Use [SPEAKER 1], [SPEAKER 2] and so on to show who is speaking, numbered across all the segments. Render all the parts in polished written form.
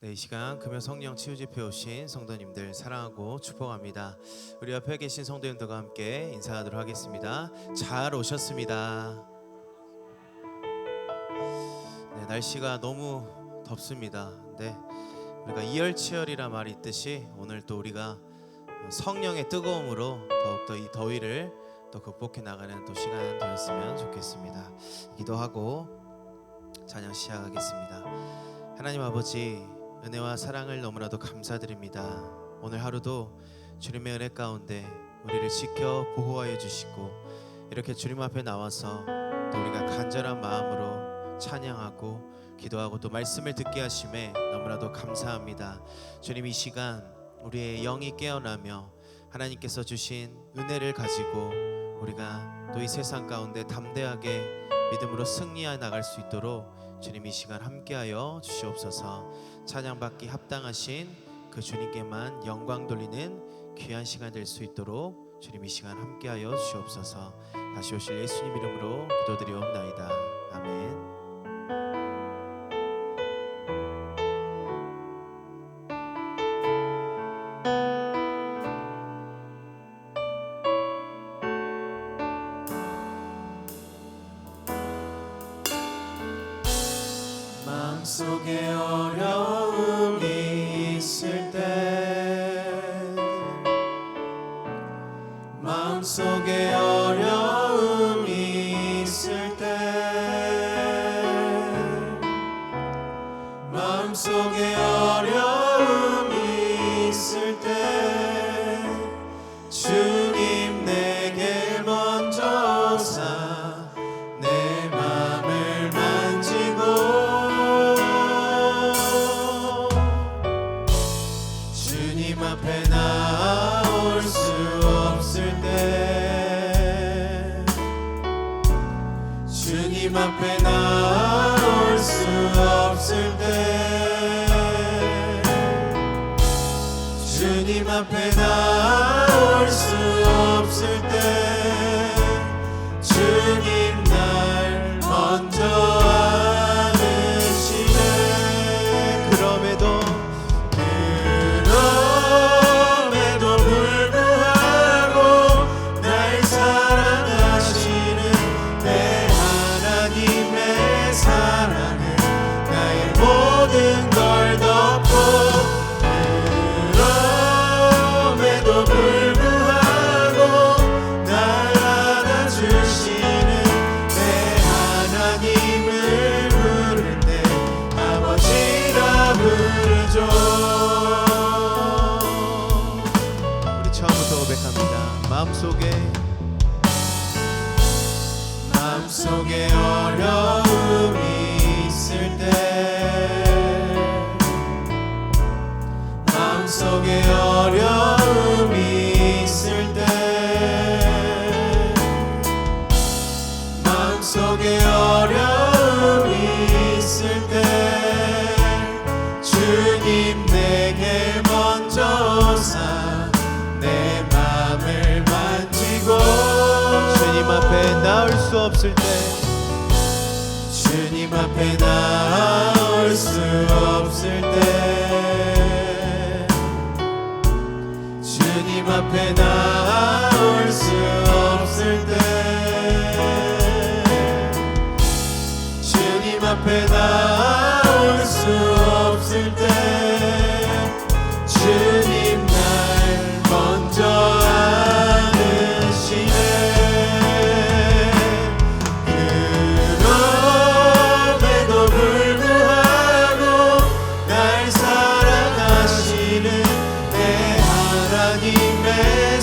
[SPEAKER 1] 네, 이 시간 금요 성령 치유 집회 오신 성도님들 사랑하고 축복합니다. 우리 옆에 계신 성도님들과 함께 인사하도록 하겠습니다. 잘 오셨습니다. 네, 날씨가 너무 덥습니다. 네, 우리가 이열치열이라 말이 있듯이 오늘 또 우리가 성령의 뜨거움으로 더욱더 이 더위를 또 극복해 나가는 또 시간 되었으면 좋겠습니다. 기도하고 찬양 시작하겠습니다. 하나님 아버지, 은혜와 사랑을 너무나도 감사드립니다. 오늘 하루도 주님의 은혜 가운데 우리를 지켜 보호하여 주시고 이렇게 주님 앞에 나와서 또 우리가 간절한 마음으로 찬양하고 기도하고 또 말씀을 듣게 하심에 너무나도 감사합니다. 주님, 이 시간 우리의 영이 깨어나며 하나님께서 주신 은혜를 가지고 우리가 또 이 세상 가운데 담대하게 믿음으로 승리해 나갈 수 있도록 주님 이 시간 함께하여 주시옵소서. 찬양받기 합당하신 그 주님께만 영광 돌리는 귀한 시간 될 수 있도록 주님 이 시간 함께하여 주시옵소서. 다시 오실 예수님 이름으로 기도드리옵나이다. 아멘. 마음속에 어려움이 있을 때, 마음속에 어려움이 있을 때, 마음속에 어려움이 있을 때 주님 내게 먼저 오사 내 맘을 만지고 주님 앞에 나올 수 없을 때, 주님 앞에 나올 수 없을 때, 주님 앞에 나올 수 없을 때 주님 날 먼저 안으시네. 그럼에도 불구하고 날 사랑하시는 내 하나님의 사랑은 나의 모든 걸 덮고, 그럼에도 불구하고 날 안아주시는 내 하나님을 부를 때 아버지라 부르죠. 우리 처음부터 고백합니다. 마음속에 어려움이 있을 때, 마음속에 어려움이 있을 때, 마음속에 어려움이 있을 때 주님 내게 먼저 오사 내 맘을 만지고 주님 앞에 나올 수 없을 때, 주님 앞에 나올 수 없을 때, 주님 앞에 나올 수 없을 때, 주님 앞에 나올 수 없을 때 주님 날 먼저 안으시네. 그럼에도 불구하고 날 사랑하시는 내 하나님의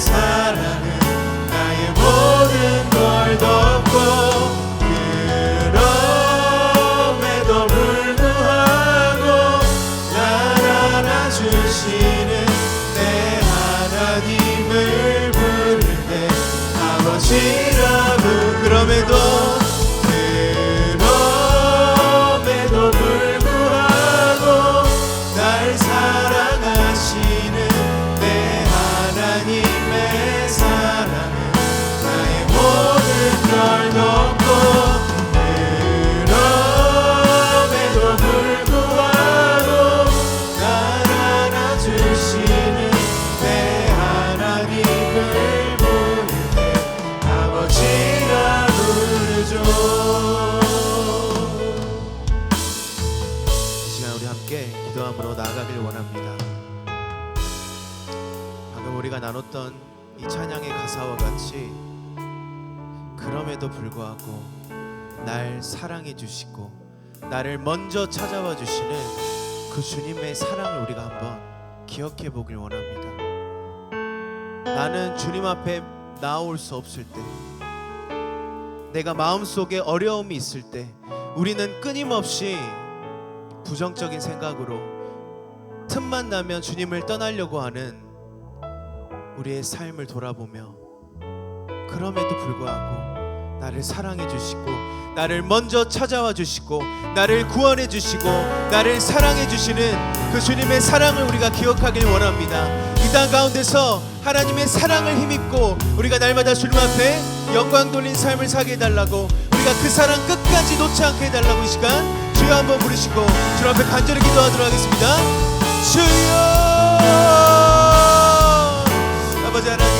[SPEAKER 1] 함께 기도함으로 나아가길 원합니다. 방금 우리가 나눴던 이 찬양의 가사와 같이 그럼에도 불구하고 날 사랑해 주시고 나를 먼저 찾아와 주시는 그 주님의 사랑을 우리가 한번 기억해 보길 원합니다. 나는 주님 앞에 나올 수 없을 때, 내가 마음속에 어려움이 있을 때 우리는 끊임없이 부정적인 생각으로 틈만 나면 주님을 떠나려고 하는 우리의 삶을 돌아보며 그럼에도 불구하고 나를 사랑해 주시고 나를 먼저 찾아와 주시고 나를 구원해 주시고 나를 사랑해 주시는 그 주님의 사랑을 우리가 기억하길 원합니다. 이 땅 가운데서 하나님의 사랑을 힘입고 우리가 날마다 주님 앞에 영광 돌린 삶을 살게 해달라고, 우리가 그 사랑 끝까지 놓지 않게 해달라고 이 시간 주여 한번 부르시고 주님 앞에 간절히 기도하도록 하겠습니다. 주여, 아버지 하나님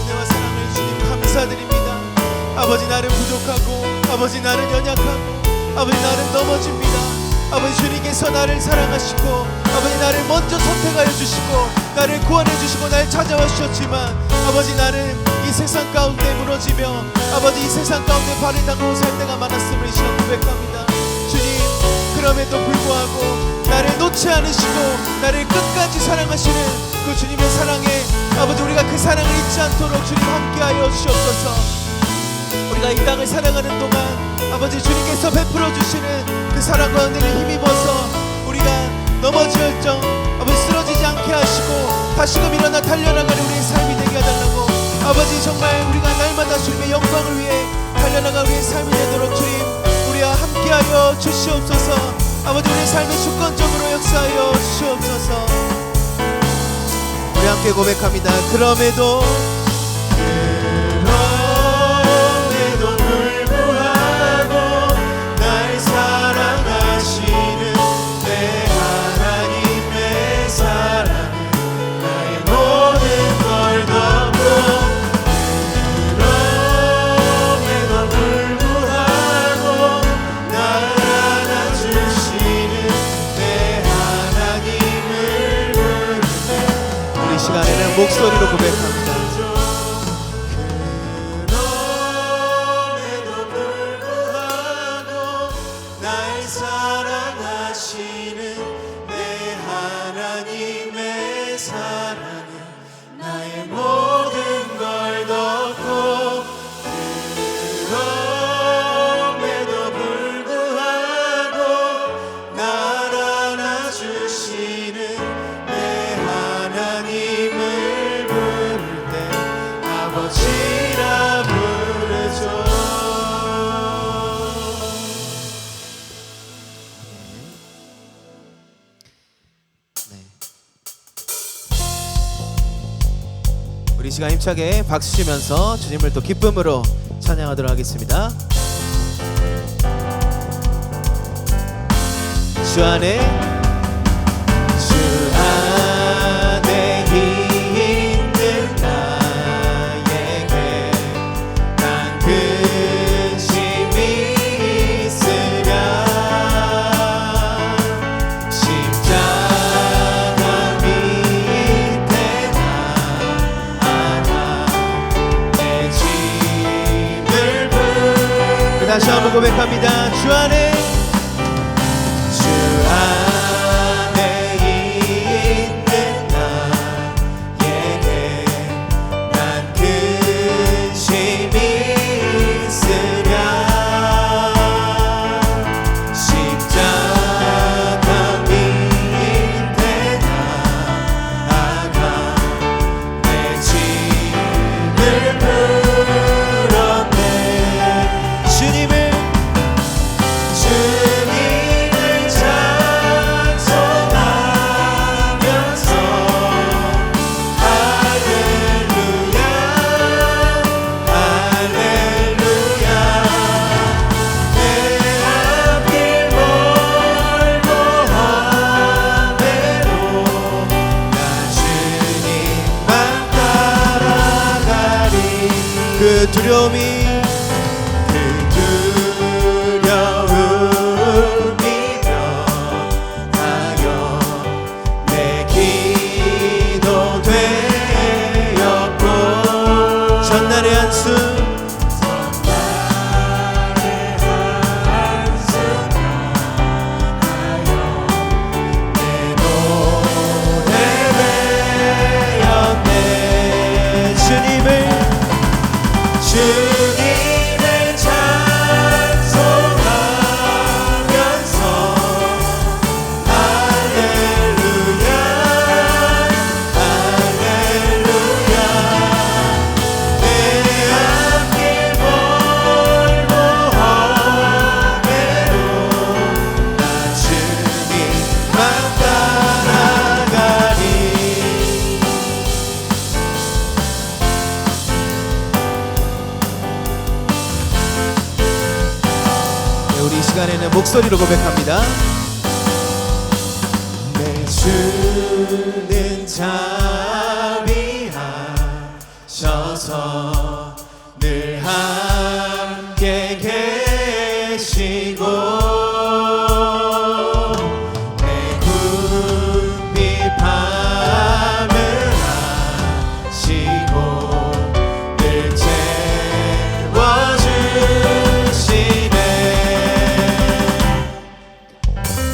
[SPEAKER 1] 은혜와 사랑을 주님 감사드립니다. 아버지 나는 부족하고 아버지 나는 연약하고 아버지 나는 넘어집니다. 아버지 주님께서 나를 사랑하시고 아버지 나를 먼저 선택하여 주시고 나를 구원해 주시고 날 찾아와 주셨지만 아버지 나는 이 세상 가운데 무너지며 아버지 이 세상 가운데 발을 담그고 살 때가 많았음을 이 시간 고백합니다. 주님, 그럼에도 불구하고 나를 놓지 않으시고 나를 끝까지 사랑하시는 그 주님의 사랑에 아버지 우리가 그 사랑을 잊지 않도록 주님 함께하여 주시옵소서. 우리가 이 땅을 살아가는 동안 아버지 주님께서 베풀어 주시는 그 사랑과 은혜를 힘입어서 우리가 넘어질정 아버지 쓰러지지 않게 하시고 다시금 일어나 달려나가는 우리의 삶이 되게 해달라고, 아버지 정말 우리가 날마다 주님의 영광을 위해 달려나가 우리의 삶이 되도록 주님 우리와 함께하여 주시옵소서. 아버지 우리의 삶의 주권적으로 역사하여 주시옵소서. 우리 함께 고백합니다. 그럼에도 목소리로 고백합니다. 그럼에도 불구하고 날 사랑하시는 내 하나님의 사랑은 나의 모든 걸 덮고, 그럼에도 불구하고 날 안아주시는 내 하나님을 아버지라 부르죠. 네. 우리 시간 힘차게 박수 치면서 주님을 또 기쁨으로 찬양하도록 하겠습니다. 주 안에 다시 한번 고백합니다. 주 안에 있는 나에게 난 근심이 있으랴. 십자가 밑에 나아가 내 짐을 풀었네. 주님을 찬송하면서 할렐루야 할렐루야. 내 앞길 멀고 험해도 나 주님만 따라가리. 그 두려움이 두려움이 변하여 목소리로 고백합니다.
[SPEAKER 2] 내 주는 자비하셔서 늘 함께 계시고 내 굽이 밤을 하시고 늘 채워주시네.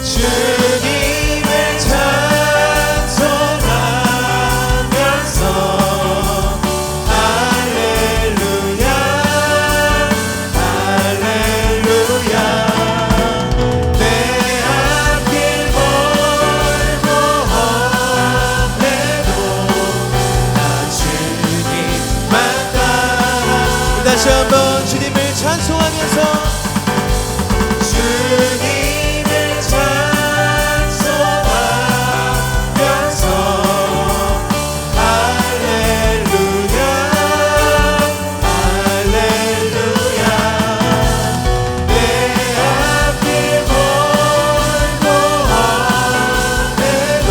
[SPEAKER 2] 주님을 찬송하면서 할렐루야 할렐루야. 내 앞길 멀고 험해도 나 주님만 따라.
[SPEAKER 1] 다시 한번 주님을 찬송하면서
[SPEAKER 2] 주님을 찬송하면서 할렐루야 할렐루야. 내 앞길 멀고 험해도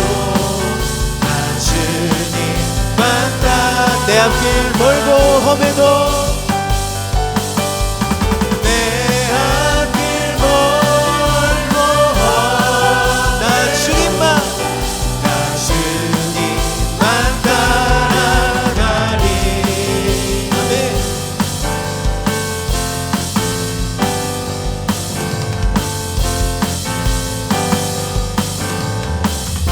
[SPEAKER 2] 나 주님만 따라.
[SPEAKER 1] 내 앞길 멀고 험해도
[SPEAKER 2] 내 앞길 멀고
[SPEAKER 1] 나 주님만
[SPEAKER 2] 나 주님만 따라가리.
[SPEAKER 1] 아멘.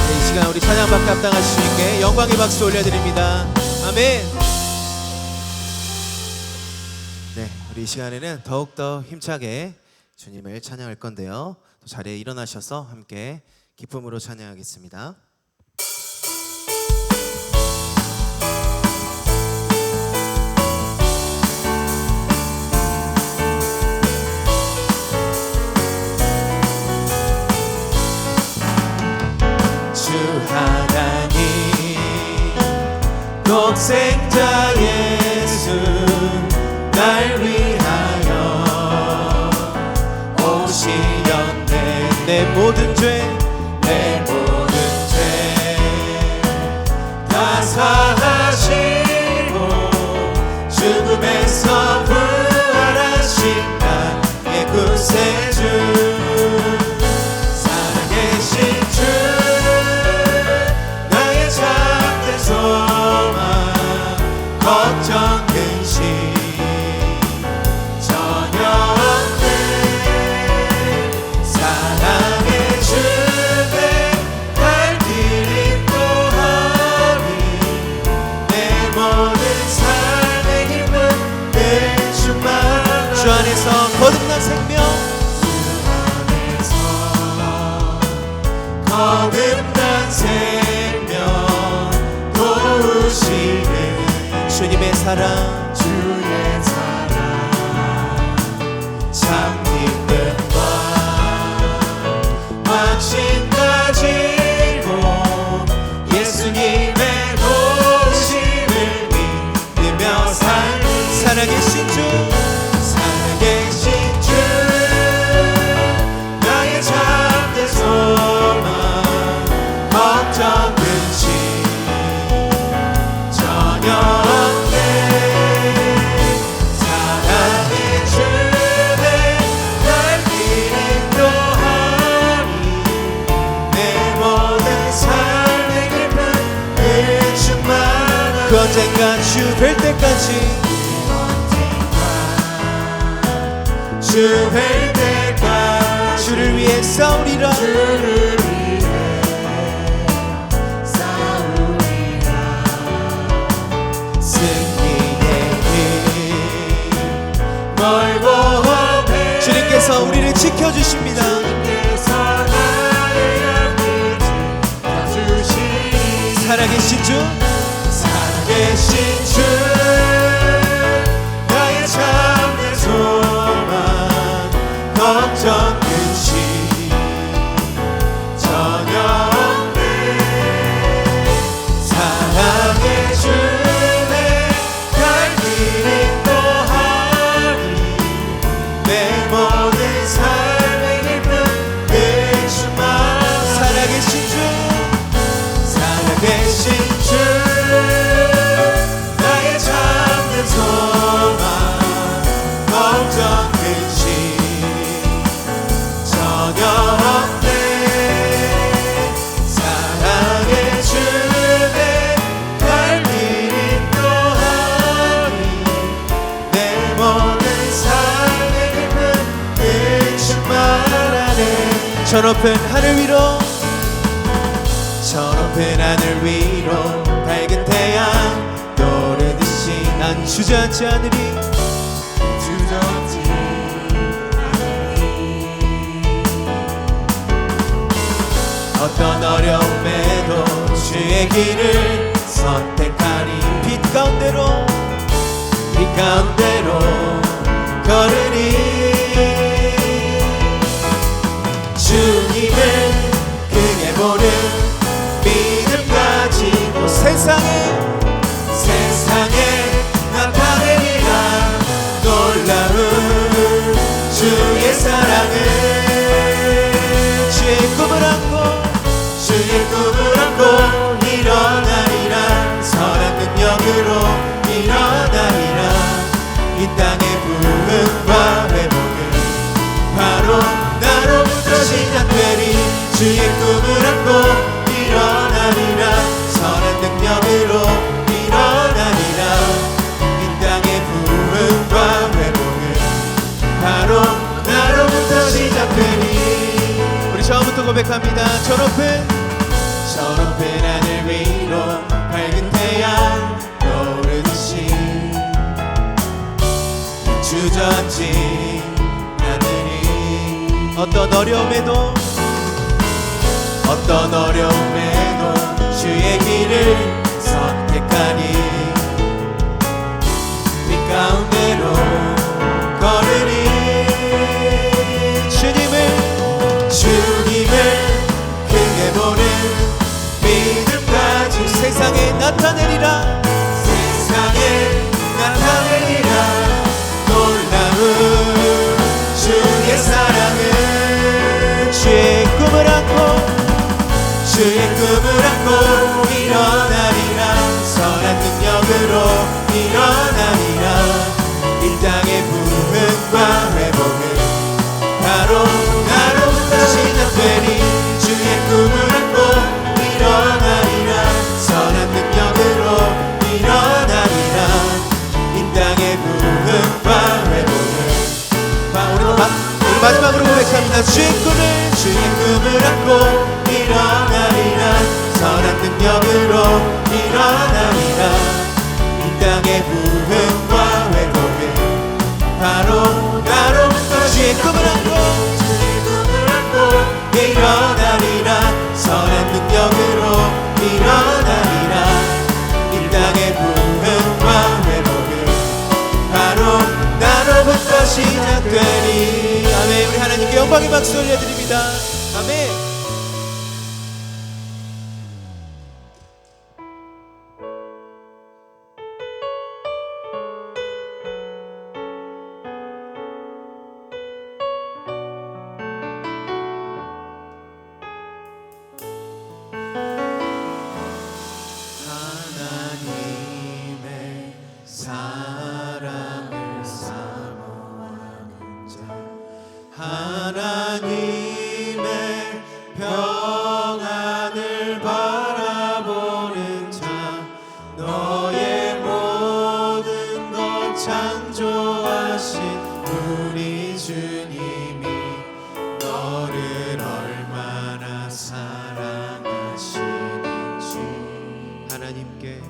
[SPEAKER 1] 네, 이 시간 우리 찬양받게 합당하신 주님께 영광의 박수 올려드립니다. 아멘. 네, 우리 이 시간에는 더욱더 힘차게 주님을 찬양할 건데요. 또 자리에 일어나셔서 함께 기쁨으로 찬양하겠습니다.
[SPEAKER 2] 주 하나님 독생자 예수 날 위하여 오시었네.
[SPEAKER 1] 내 모든 죄
[SPEAKER 2] 내 모든 죄 다 사하시고 죽음에서 부활하신 나의 구세주. 살아계신 주 나의 참된 소망 걱정 근심 전혀 없네. 사랑의 주내 날 길이 또하니 내 모든 삶의 힘은 내 주만.
[SPEAKER 1] 주 안에서 거듭난 생명
[SPEAKER 2] 거듭난 생명 도우시는
[SPEAKER 1] 주님의 사랑
[SPEAKER 2] 주의 사랑 참 기쁨과 확신 가지고 예수님의 오심을 믿으며 살는
[SPEAKER 1] 살아계신 주
[SPEAKER 2] 살아계신 주 나의 참된 소망 걱정 근심 전혀 없네. 사랑의 주내 날 길이 또하니 내 모든 삶의 기쁨 늘 충만하네.
[SPEAKER 1] 그 언젠가 주 뵐 때까지
[SPEAKER 2] 주 뵐 때까지
[SPEAKER 1] 주를 위해 싸우리라.
[SPEAKER 2] 주를 위해 싸우리라. 승리의 길 멀고 험해
[SPEAKER 1] 주님께서 우리를 지켜주십니다.
[SPEAKER 2] 주님께서 나를 향해 지켜주시니
[SPEAKER 1] 살아계신 주
[SPEAKER 2] 살아계신 주 나의 참된 소망 걱정 근심 전혀 없네. 사랑의 주내 갈 길이 또하니 내 모든 삶의 기쁨
[SPEAKER 1] 높은 하늘 위로
[SPEAKER 2] 저 높은 하늘 위로 밝은 태양 떠오르듯이
[SPEAKER 1] 난 주저앉지 않으리
[SPEAKER 2] 주저앉지 어떤 어려움에도 주의 길을 선택하리
[SPEAKER 1] 빛 가운데로
[SPEAKER 2] 빛 가운데로 걸으리 주님을 크게 보는 믿음 가지고 세상에 나타내리라 놀라운 주의 사랑을
[SPEAKER 1] 주의 꿈을 안고
[SPEAKER 2] 주의 꿈을 안고 일어나리라 선한 능력으로 일어나리라 이 땅의 부흥과 회복은 바로 나로부터 시작되리 주의 꿈을 안고 일어나리라 선한 능력으로 일어나리라 이 땅의 부흥과 회복은 바로 나로부터 시작되리
[SPEAKER 1] 우리 처음부터 고백합니다. 저 높은
[SPEAKER 2] 하늘 위로 밝은 태양 떠오르듯이 주저앉지 않으리
[SPEAKER 1] 어떤 어려움에도
[SPEAKER 2] 주의 길을 선택하니 빛 가운데로 걸으리 주님을 크게 보는 믿음 가진
[SPEAKER 1] 세상에 나타내리라
[SPEAKER 2] 놀라운 주의 사랑을
[SPEAKER 1] 주의 꿈을 안고
[SPEAKER 2] 일어나리라 선한 능력으로 일어나리라 이 땅의 부흥과 회복은 바로 나로부터 시작되리 주의 꿈을 안고 일어나리라 선한 능력으로 일어나리라 이 땅의 부흥과 회복은
[SPEAKER 1] 우리 마지막으로 고백합니다. 주의 꿈을
[SPEAKER 2] 안고 일어나리라 선한 능력으로 일어나리라 이 땅의 부흥과 회복은 바로 나로부터
[SPEAKER 1] 주의 꿈을 안고
[SPEAKER 2] 일어나리라 선한 능력으로 일어나리라 이 땅의 부흥과 회복은 바로 나로부터 시작되리
[SPEAKER 1] 아멘. 우리 하나님께 영광의 박수 올려드립니다. 아멘.
[SPEAKER 2] 하나님의 사랑을 사모하는 자 하나님의 평안을 바라보는 자 너의 모든 것 창조하신 우리 주님이 너를 얼마나 사랑하시는지
[SPEAKER 1] 하나님께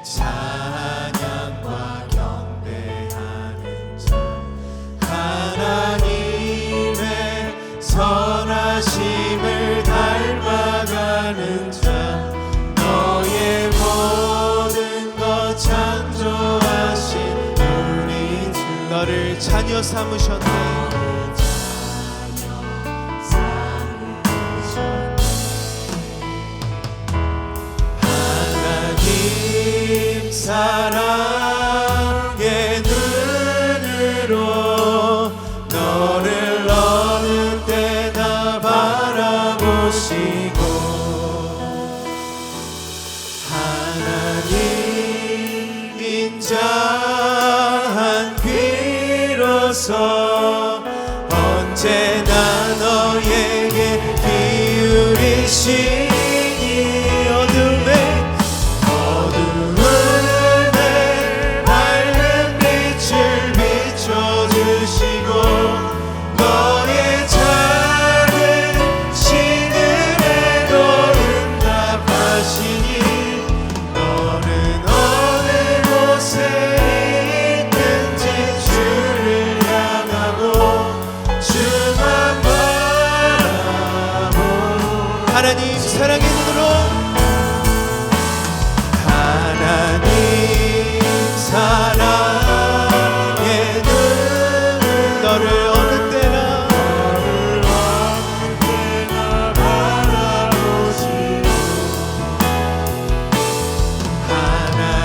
[SPEAKER 2] 찬양과 경배하는 자 하나님의 선하심을 닮아가는 자 너의 모든 것 창조하신 우리 주
[SPEAKER 1] 너를 자녀 삼으셨네.
[SPEAKER 2] 하나님 사랑의 눈으로 너를 어느 때나 바라보시고 하나님 인자한 귀로서 언제나 너에게 기울이시니 어둠에 밝은 빛을 비춰주시고
[SPEAKER 1] 하나님 사랑의 눈으로
[SPEAKER 2] 하나님 사랑의 눈
[SPEAKER 1] 너를 어느 때나
[SPEAKER 2] 바라보시고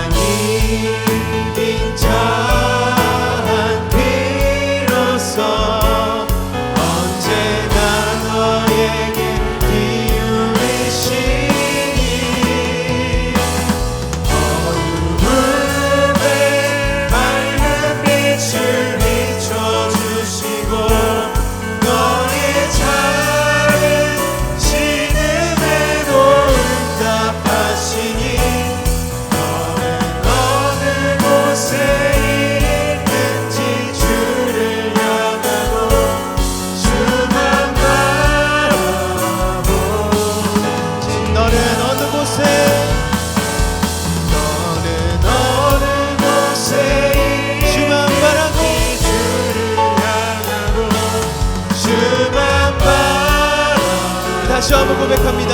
[SPEAKER 2] 하나님인 자한 비로소 언제나 너에게 기울이시니 어둠에 밝은 빛을 비춰주시고 너의 작은 신음에도 응답하시니 너는 어느 곳에 있든지 주를 향하고 주만 바라보지
[SPEAKER 1] 너는 어느 곳에
[SPEAKER 2] 너는 어느 곳에
[SPEAKER 1] 주만 바라고
[SPEAKER 2] 주를 향하고 주만 바라보지
[SPEAKER 1] 다시 한번 고백합니다.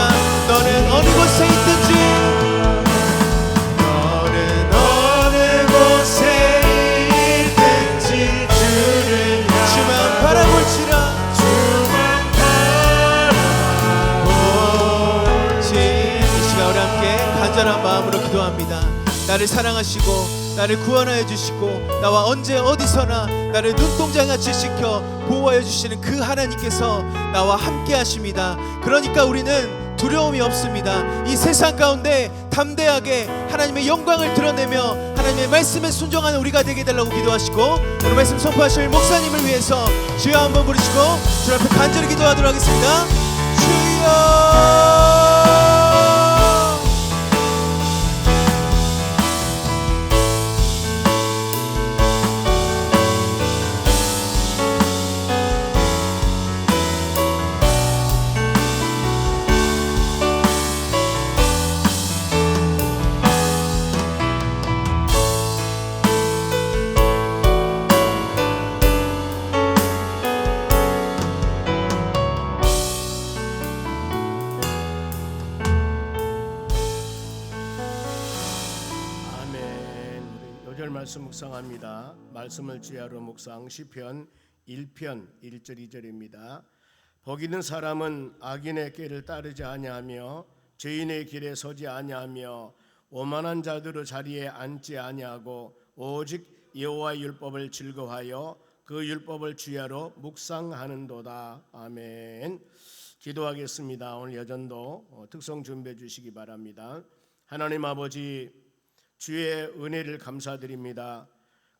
[SPEAKER 1] 너는 어느 곳에 있든지
[SPEAKER 2] 너는 어느 곳에 있든지 주를
[SPEAKER 1] 주만
[SPEAKER 2] 향하고
[SPEAKER 1] 바라볼지라
[SPEAKER 2] 주만 바라보지
[SPEAKER 1] 이 시간 우리 함께 간절한 마음으로 기도합니다. 나를 사랑하시고 나를 구원하여 주시고 나와 언제 어디서나 나를 눈동자같이 지켜 보호하여 주시는 그 하나님께서 나와 함께 하십니다. 그러니까 우리는 두려움이 없습니다. 이 세상 가운데 담대하게 하나님의 영광을 드러내며 하나님의 말씀에 순종하는 우리가 되게 해달라고 기도하시고 오늘 말씀 선포하실 목사님을 위해서 주여 한번 부르시고 주 앞에 간절히 기도하도록 하겠습니다. 주여
[SPEAKER 3] 말씀 묵상합니다. 말씀을 주야로 묵상 시편 1편 1절 2절입니다. 복 있는 사람은 악인의 길을 따르지 아니하며 죄인의 길에 서지 아니하며 오만한 자들의 자리에 앉지 아니하고 오직 여호와의 율법을 즐거워하여 그 율법을 주야로 묵상하는도다. 아멘. 기도하겠습니다. 오늘 여전도 특성 준비해 주시기 바랍니다. 하나님 아버지, 주의 은혜를 감사드립니다.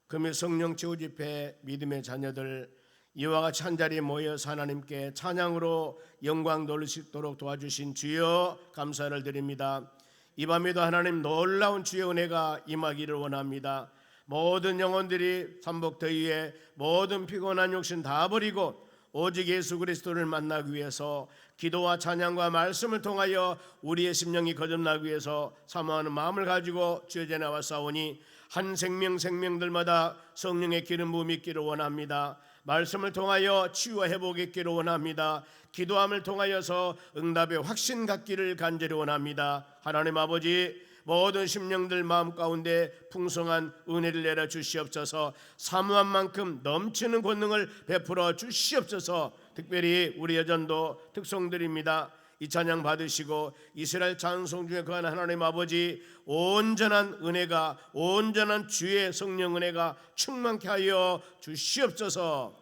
[SPEAKER 3] 금요 성령 제후 집회 믿음의 자녀들 이와 같이 한자리에 모여서 하나님께 찬양으로 영광 돌리시도록 도와주신 주여 감사를 드립니다. 이 밤에도 하나님 놀라운 주의 은혜가 임하기를 원합니다. 모든 영혼들이 삼복더위에 모든 피곤한 욕심 다 버리고 오직 예수 그리스도를 만나기 위해서 기도와 찬양과 말씀을 통하여 우리의 심령이 거듭나기 위해서 사모하는 마음을 가지고 주의 전에 나와싸우니 한 생명들마다 성령의 기름 부음이 있기를 원합니다. 말씀을 통하여 치유와 회복이 있기를 원합니다. 기도함을 통하여서 응답의 확신 갖기를 간절히 원합니다. 하나님 아버지, 모든 심령들 마음 가운데 풍성한 은혜를 내려 주시옵소서. 사모한 만큼 넘치는 권능을 베풀어 주시옵소서. 특별히 우리 여전도 특성들입니다. 이 찬양 받으시고 이스라엘 찬송 중에 거한 하나님 아버지, 온전한 은혜가, 온전한 주의 성령 은혜가 충만케 하여 주시옵소서.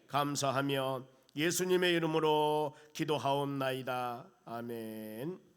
[SPEAKER 3] 감사하며 예수님의 이름으로 기도하옵나이다. 아멘.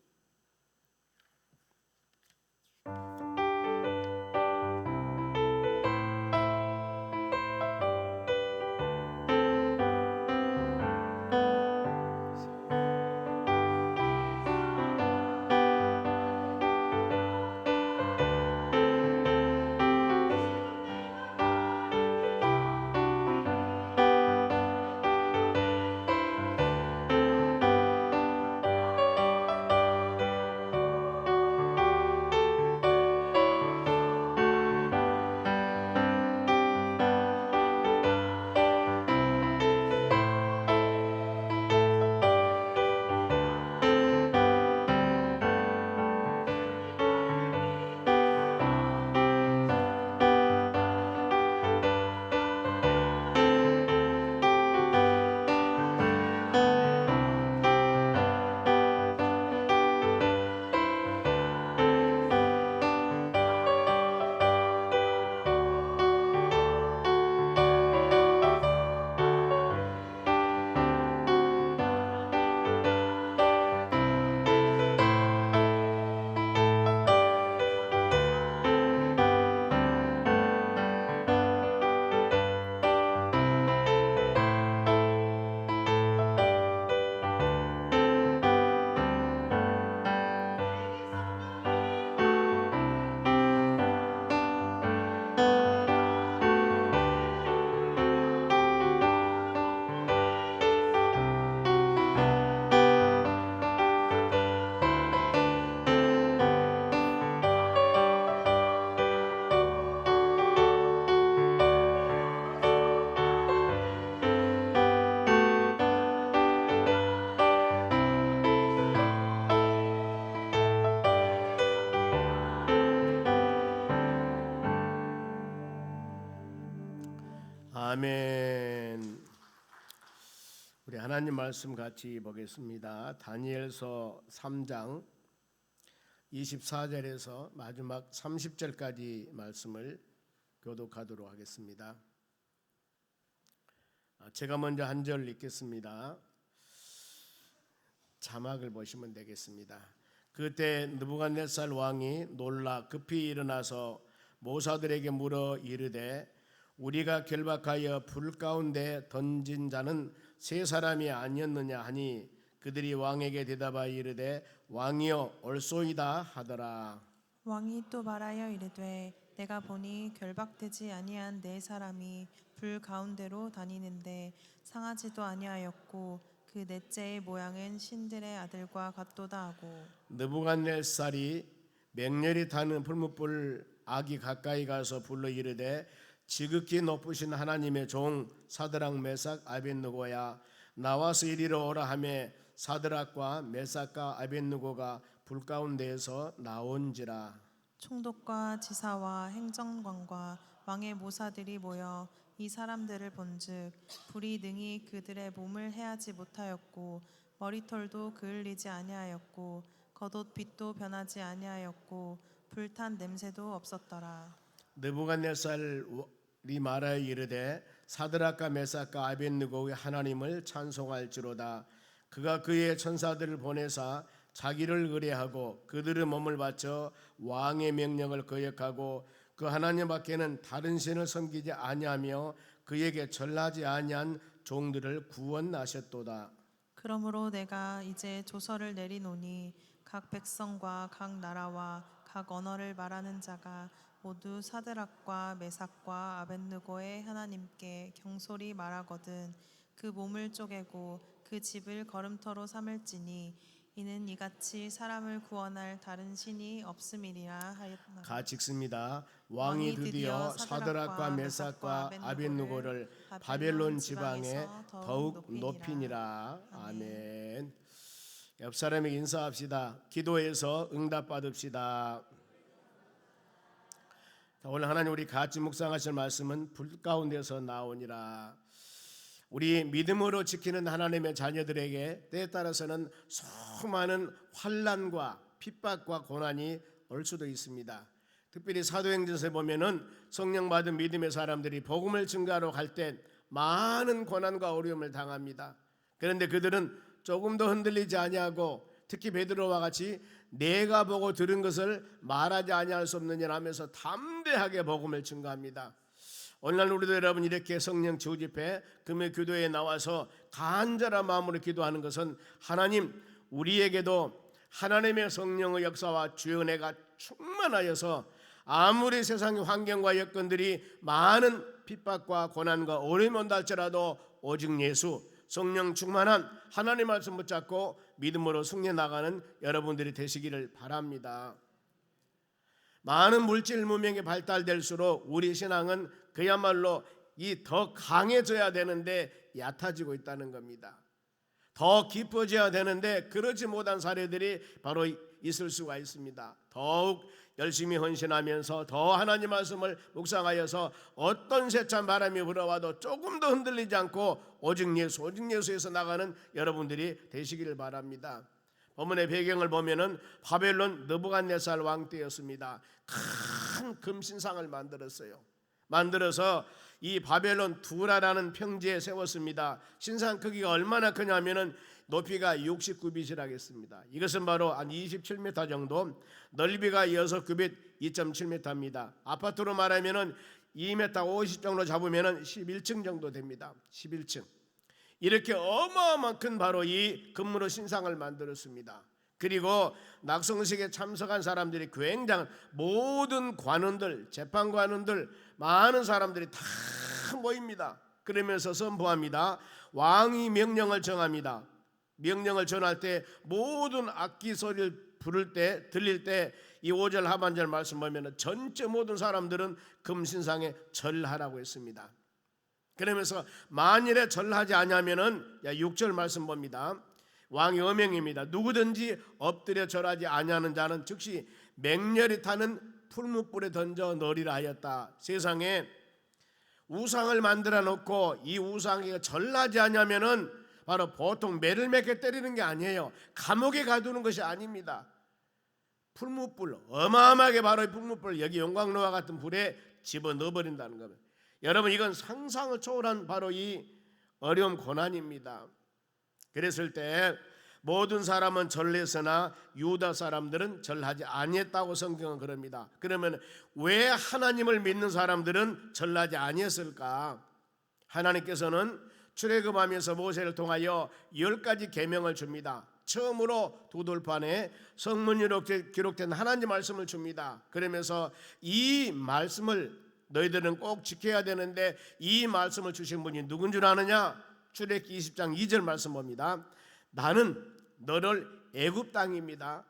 [SPEAKER 3] 우리 하나님 말씀 같이 보겠습니다. 다니엘서 3장 24절에서 마지막 30절까지 말씀을 교독하도록 하겠습니다. 제가 먼저 한 절 읽겠습니다. 자막을 보시면 되겠습니다. 그때 느부갓네살 왕이 놀라 급히 일어나서 모사들에게 물어 이르되 우리가 결박하여 불 가운데 던진 자는 세 사람이 아니었느냐 하니 그들이 왕에게 대답하여 이르되 왕이여 옳소이다 하더라.
[SPEAKER 4] 왕이 또 말하여 이르되 내가 보니 결박되지 아니한 네 사람이 불 가운데로 다니는데 상하지도 아니하였고 그 넷째의 모양은 신들의 아들과 같도다 하고
[SPEAKER 3] 느부갓네살이 맹렬히 타는 풀무불 악이 가까이 가서 불러 이르되 지극히 높으신 하나님의 종 사드락 메삭 아벳느고야 나와서 이리로 오라 하매 사드락과 메삭과 아벳느고가 불 가운데에서 나온지라.
[SPEAKER 4] 총독과 지사와 행정관과 왕의 모사들이 모여 이 사람들을 본즉 불이 능히 그들의 몸을 해하지 못하였고 머리털도 그을리지 아니하였고 겉옷빛도 변하지 아니하였고 불탄 냄새도 없었더라.
[SPEAKER 3] 느부갓네살이 말하여 이르되 사드락과 메삭과 아벳느고의 하나님을 찬송할지로다. 그가 그의 천사들을 보내사 자기를 의뢰하고 그들의 몸을 바쳐 왕의 명령을 거역하고 그 하나님 밖에는 다른 신을 섬기지 아니하며 그에게 절하지 아니한 종들을 구원하셨도다.
[SPEAKER 4] 그러므로 내가 이제 조서를 내리노니 각 백성과 각 나라와 각 언어를 말하는 자가 모두 사드락과 메삭과 아벳느고의 하나님께 경솔히 말하거든 그 몸을 쪼개고 그 집을 거름터로 삼을지니 이는 이같이 사람을 구원할 다른 신이 없음이니라 하였나니.
[SPEAKER 3] 같이 읽습니다. 왕이 드디어 사드락과 메삭과 아벳느고를 바벨론 지방에 더욱 높이니라. 아멘. 옆 사람에게 인사합시다. 기도해서 응답 받읍시다. 오늘 하나님 우리 같이 묵상하실 말씀은 불 가운데서 나오니라. 우리 믿음으로 지키는 하나님의 자녀들에게 때에 따라서는 수많은 환난과 핍박과 고난이 올 수도 있습니다. 특별히 사도행전서에 보면은 성령 받은 믿음의 사람들이 복음을 증거하러 갈 때 많은 고난과 어려움을 당합니다. 그런데 그들은 조금도 흔들리지 아니하고 특히 베드로와 같이 내가 보고 들은 것을 말하지 아니할 수 없느냐 하면서 담대하게 복음을 증거합니다. 오늘날 우리도 여러분 이렇게 성령 주집회 금요 교도에 나와서 간절한 마음으로 기도하는 것은 하나님 우리에게도 하나님의 성령의 역사와 주의 은혜가 충만하여서 아무리 세상의 환경과 여건들이 많은 핍박과 고난과 어려움이 온다 할지라도 오직 예수 성령 충만한 하나님 말씀 붙잡고 믿음으로 승리해 나가는 여러분들이 되시기를 바랍니다. 많은 물질 문명이 발달될수록 우리 신앙은 그야말로 이 더 강해져야 되는데 얕아지고 있다는 겁니다. 더 깊어져야 되는데 그러지 못한 사례들이 바로 있을 수가 있습니다. 더욱 열심히 헌신하면서 더 하나님 말씀을 묵상하여서 어떤 세찬 바람이 불어와도 조금도 흔들리지 않고 오직 예수에서 나가는 여러분들이 되시기를 바랍니다. 본문의 배경을 보면은 바벨론 느부갓네살 왕 때였습니다. 큰 금신상을 만들어서 이 바벨론 두라라는 평지에 세웠습니다. 신상 크기가 얼마나 크냐면은 높이가 69빗이라겠습니다. 이것은 바로 한 27m 정도, 넓이가 6규빗 2.7m입니다. 아파트로 말하면은 2m 50 정도 잡으면은 11층 정도 됩니다. 11층. 이렇게 어마어마한 큰 바로 이 금으로 신상을 만들었습니다. 그리고 낙성식에 참석한 사람들이 굉장한 모든 관원들, 재판관원들, 많은 사람들이 다 모입니다. 그러면서 선포합니다. 왕이 명령을 정합니다. 명령을 전할 때 모든 악기 소리를 들릴 때 이 5절 하반절 말씀 보면 전체 모든 사람들은 금신상에 절하라고 했습니다. 그러면서 만일에 절하지 않으면은 6절 말씀 봅니다. 왕의 어명입니다. 누구든지 엎드려 절하지 아니하는 자는 즉시 맹렬히 타는 풀무불에 던져 넣으리라 하였다. 세상에 우상을 만들어 놓고 이 우상에 절하지 않으면은 바로 보통 매를 맺게 때리는 게 아니에요. 감옥에 가두는 것이 아닙니다. 풀무불, 어마어마하게 바로 이 풀무불, 여기 용광로와 같은 불에 집어넣어 버린다는 겁니다. 여러분, 이건 상상을 초월한 바로 이 어려움 고난입니다. 그랬을 때 모든 사람은 절했으나 유다 사람들은 절하지 아니했다고 성경은 그럽니다. 그러면 왜 하나님을 믿는 사람들은 절하지 아니했을까? 하나님께서는 출애굽하면서 모세를 통하여 10가지 계명을 줍니다. 처음으로 두 돌판에 성문으로 기록된 하나님 말씀을 줍니다. 그러면서 이 말씀을 너희들은 꼭 지켜야 되는데 이 말씀을 주신 분이 누군 줄 아느냐? 출애굽기 20장 2절 말씀 봅니다. 나는 너를 애굽 땅입니다.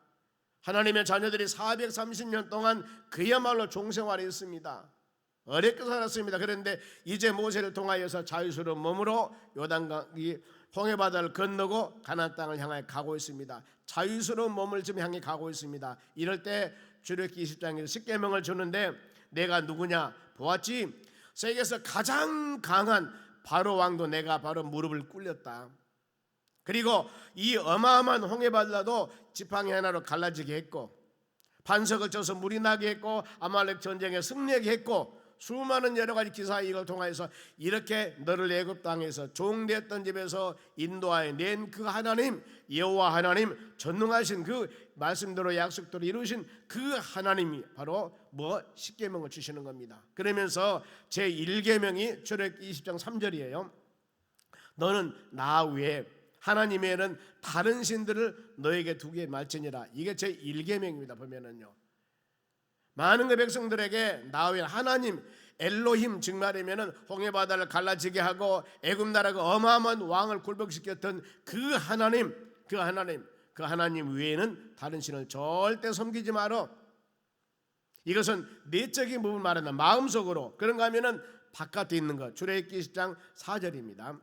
[SPEAKER 3] 하나님의 자녀들이 430년 동안 그야말로 종생활했습니다. 어렵게 살았습니다. 그런데 이제 모세를 통하여서 자유스러운 몸으로 요단강이 홍해바다를 건너고 가나안 땅을 향해 가고 있습니다. 자유스러운 몸을 지금 향해 가고 있습니다. 이럴 때 출애굽기 20장에서 십계명을 주는데 내가 누구냐? 보았지? 세계에서 가장 강한 바로 왕도 내가 바로 무릎을 꿇렸다. 그리고 이 어마어마한 홍해바다도 지팡이 하나로 갈라지게 했고 반석을 쳐서 물이 나게 했고 아말렉 전쟁에 승리하게 했고 수많은 여러 가지 기사 이걸 통해서 이렇게 너를 애굽 땅에서 종되었던 집에서 인도하여 낸 그 하나님 여호와 하나님 전능하신 그 말씀대로 약속대로 이루신 그 하나님이 바로 십계명을 주시는 겁니다. 그러면서 제1계명이 출애굽기 20장 3절이에요. 너는 나 외에 하나님 외에는 다른 신들을 너에게 두게 말지니라. 이게 제1계명입니다. 보면은요. 많은 그 백성들에게 나 외에 하나님 엘로힘 즉 말하면은 홍해바다를 갈라지게 하고 애굽 나라가 어마어마한 왕을 굴복시켰던 그 하나님 외에는 다른 신을 절대 섬기지 마라. 이것은 내적인 부분 말하는 마음속으로. 그런가 하면은 바깥에 있는 것. 출애굽기 10장 4절입니다.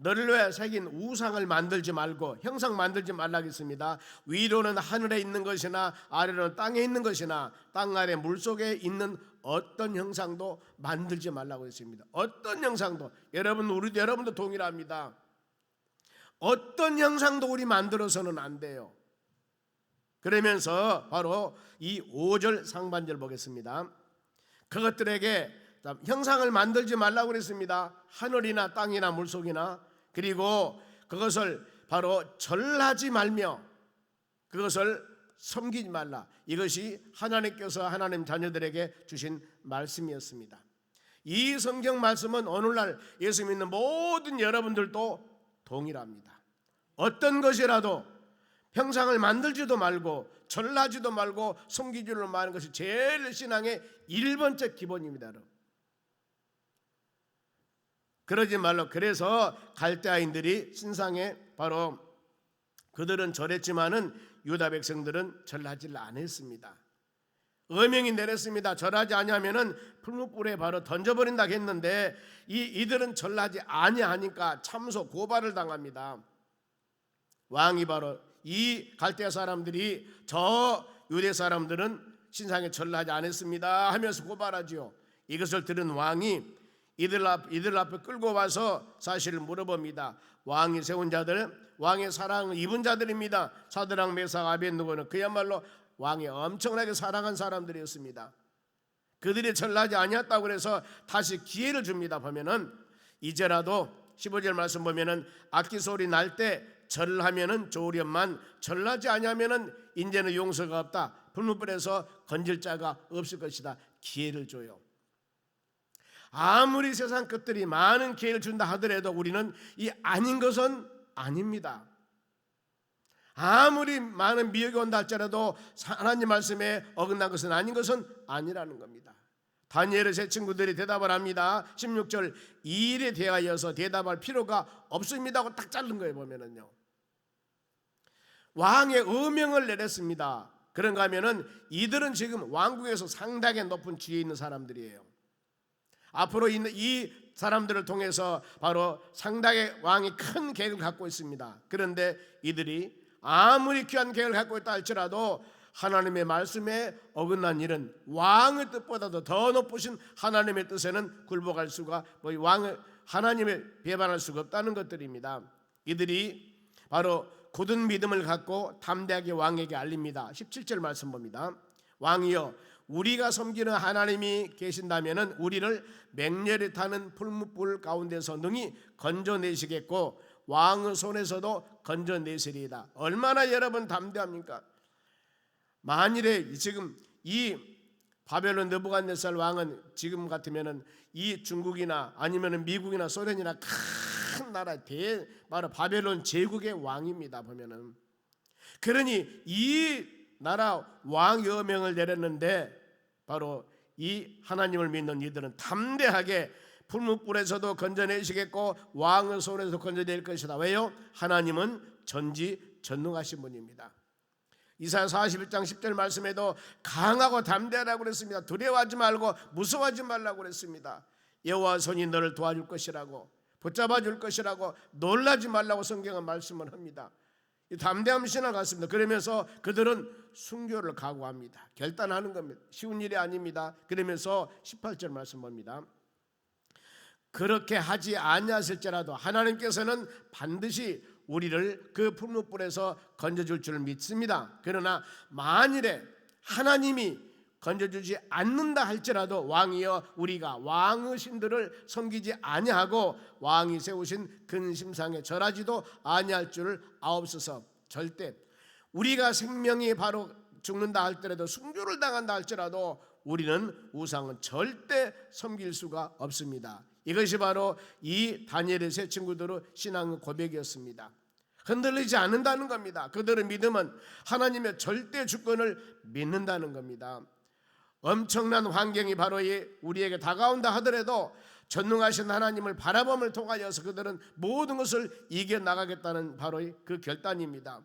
[SPEAKER 3] 너를 위해 새긴 우상을 만들지 말고 형상 만들지 말라고 했습니다. 위로는 하늘에 있는 것이나 아래로는 땅에 있는 것이나 땅 아래 물속에 있는 어떤 형상도 만들지 말라고 했습니다. 어떤 형상도. 여러분도 동일합니다. 어떤 형상도 우리 만들어서는 안 돼요. 그러면서 바로 이 5절 상반절 보겠습니다. 그것들에게 형상을 만들지 말라고 그랬습니다. 하늘이나 땅이나 물속이나. 그리고 그것을 바로 절하지 말며 그것을 섬기지 말라. 이것이 하나님께서 하나님 자녀들에게 주신 말씀이었습니다. 이 성경 말씀은 오늘날 예수 믿는 모든 여러분들도 동일합니다. 어떤 것이라도 형상을 만들지도 말고 절하지도 말고 섬기지도 마는 것이 제일 신앙의 1번째 기본입니다. 여러분. 그러지 말로. 그래서 갈대아인들이 신상에 바로 그들은 절했지만은 유다 백성들은 절하지 않았습니다. 어명이 내렸습니다. 절하지 아니하면은 풀무불에 바로 던져버린다 했는데 이들은 절하지 아니하니까 참소 고발을 당합니다. 왕이 바로 이 갈대아 사람들이 저 유대 사람들은 신상에 절하지 않았습니다 하면서 고발하지요. 이것을 들은 왕이 이들 앞에 끌고 와서 사실을 물어봅니다. 왕이 세운 자들, 왕의 사랑을 입은 자들입니다. 사드락 메삭 아벳느고는 그야말로 왕이 엄청나게 사랑한 사람들이었습니다. 그들이 절하지 아니었다고 해서 다시 기회를 줍니다. 보면은 이제라도 15절 말씀 보면은 악기 소리 날 때 절하면은 좋으련만 절하지 아니하면은 이제는 용서가 없다. 풀무불에서 건질 자가 없을 것이다. 기회를 줘요. 아무리 세상 것들이 많은 기회를 준다 하더라도 우리는 이 아닌 것은 아닙니다. 아무리 많은 미혹이 온다 할지라도 하나님 말씀에 어긋난 것은 아닌 것은 아니라는 겁니다. 다니엘의 세 친구들이 대답을 합니다. 16절 이 일에 대하여서 대답할 필요가 없습니다 하고 딱 자른 거예요. 보면은요. 왕의 어명을 내렸습니다. 그런가 하면은 이들은 지금 왕국에서 상당히 높은 지위에 있는 사람들이에요. 앞으로 이 사람들을 통해서 바로 상당히 왕이 큰 계획을 갖고 있습니다. 그런데 이들이 아무리 귀한 계획을 갖고 있다 할지라도 하나님의 말씀에 어긋난 일은 왕의 뜻보다도 더 높으신 하나님의 뜻에는 굴복할 수가 왕의 하나님을 배반할 수가 없다는 것들입니다. 이들이 바로 굳은 믿음을 갖고 담대하게 왕에게 알립니다. 17절 말씀 봅니다. 왕이여, 우리가 섬기는 하나님이 계신다면 우리를 맹렬히 타는 풀무불 가운데서 능히 건져내시겠고 왕의 손에서도 건져내시리이다. 얼마나 여러분 담대합니까? 만일에 지금 이 바벨론 느부갓네살 왕은 지금 같으면은 이 중국이나 아니면은 미국이나 소련이나 큰 나라 바로 바벨론 제국의 왕입니다. 보면은 그러니 이 나라 왕 여명을 내렸는데 바로 이 하나님을 믿는 이들은 담대하게 풀무불에서도 건져내시겠고 왕의 손에서 건져낼 것이다. 왜요? 하나님은 전지전능하신 분입니다. 이사야 41장 10절 말씀에도 강하고 담대하라고 그랬습니다. 두려워하지 말고 무서워하지 말라고 그랬습니다. 여호와 손이 너를 도와줄 것이라고, 붙잡아 줄 것이라고, 놀라지 말라고 성경은 말씀을 합니다. 이 담대함 신앙 같습니다. 그러면서 그들은 순교를 각오합니다. 결단하는 겁니다. 쉬운 일이 아닙니다. 그러면서 18절 말씀 봅니다. 그렇게 하지 아니하실지라도 하나님께서는 반드시 우리를 그 풀무불에서 건져줄 줄 믿습니다. 그러나 만일에 하나님이 건져주지 않는다 할지라도 왕이여, 우리가 왕의 신들을 섬기지 아니하고 왕이 세우신 근심상에 절하지도 아니할 줄을 아옵소서. 절대 우리가 생명이 바로 죽는다 할지라도, 순교를 당한다 할지라도 우리는 우상은 절대 섬길 수가 없습니다. 이것이 바로 이 다니엘의 세 친구들의 신앙의 고백이었습니다. 흔들리지 않는다는 겁니다. 그들의 믿음은 하나님의 절대 주권을 믿는다는 겁니다. 엄청난 환경이 바로 우리에게 다가온다 하더라도 전능하신 하나님을 바라봄을 통하여서 그들은 모든 것을 이겨나가겠다는 바로 그 결단입니다.